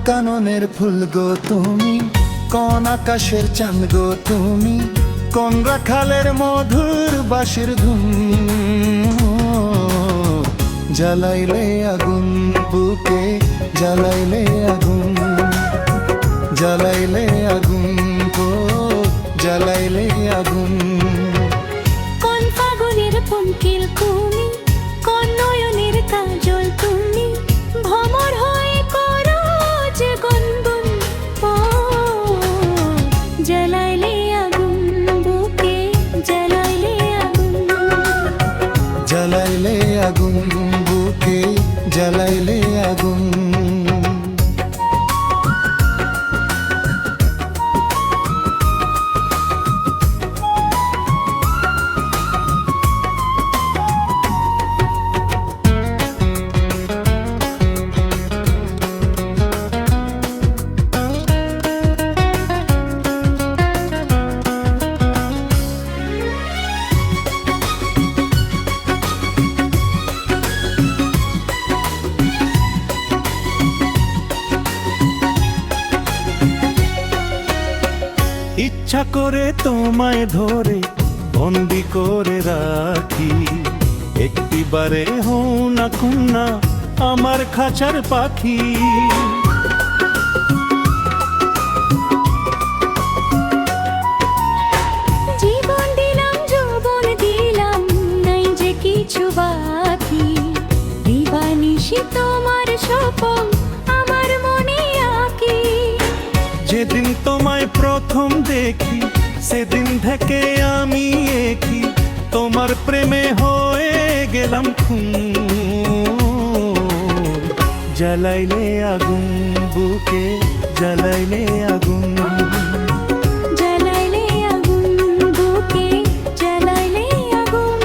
কাননের ফুল গো তুমি, কোন আকাশের চাঁদ গো তুমি, কোন রাখালের মধুর বাঁশির ধুম। জ্বালাইলে আগুন বুকে, জ্বালাইলে আগুন, জ্বালাইলে আগুন গো, জ্বালাইলে আগুন। কোন ফাগুনের পঙ্কিল তুমি, কোন নয়নের কাজল তুমি, ভ্রমর হয়ে করো যে গুনগুন। ও জ্বালাইলে আগুন বুকে, জ্বালাইলে আগুন, জ্বালাইলে আগুন বুকে, জ্বালাইলে আগুন। ইচ্ছা করে তোমায় ধরে বন্দি করে রাখি, একটিবারে হও না কন্যা আমার খাঁচার পাখি। জীবন দিলাম যৌবন দিলাম, নাই যে কিছু বাকি। দিবানিশি তোমার স্বপন আমার মনে আঁকি। যেদিন তোমায় প্রথম দেখি সেদিন থেকে আমি একই, তোমার প্রেমে হয়ে গেলাম খুন। জ্বালাইলে আগুন বুকে, জ্বালাইলে আগুন, জ্বালাইলে আগুন বুকে, জ্বালাইলে আগুন।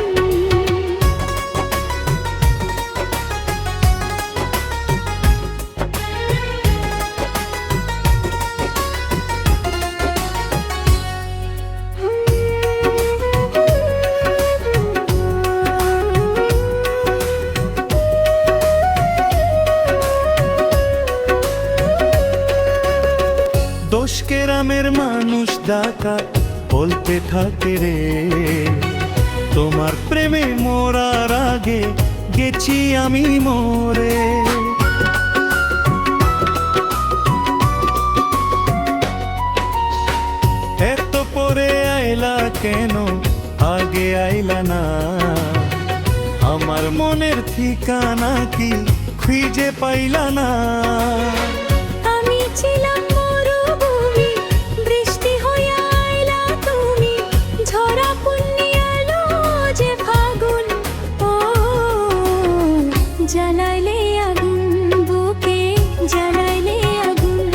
দোষ কেরামের মানুষ ডাকাত বলতে থাকে রে, তোমার প্রেমে মরার আগে গেছি আমি মরে। এত পরে আইলা কেন, আগে আইলা না? আমার মনের ঠিকানা কি খুঁজে পাইলা না? আমি ছিলাম মরুভূমি, বৃষ্টি হইয়া আইলা তুমি, ঝরা পুণ্যি আলো যে ফাগুন। ও জ্বালাইলে আগুন বুকে, জ্বালাইলে আগুন,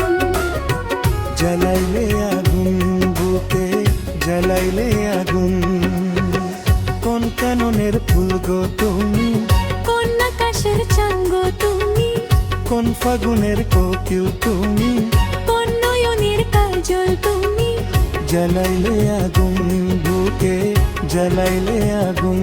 জ্বালাইলে আগুন বুকে, জ্বালাইলে আগুন। কোন কাননের ফুল গো তুমি, কোন আকাশের চাঁদ গো তুমি, কোন ফাগুনের কোকিল তুমি, কোন নয়নের কাজল তুমি। জ্বালাইলে আগুন বুকে, জ্বালাইলে আগুন।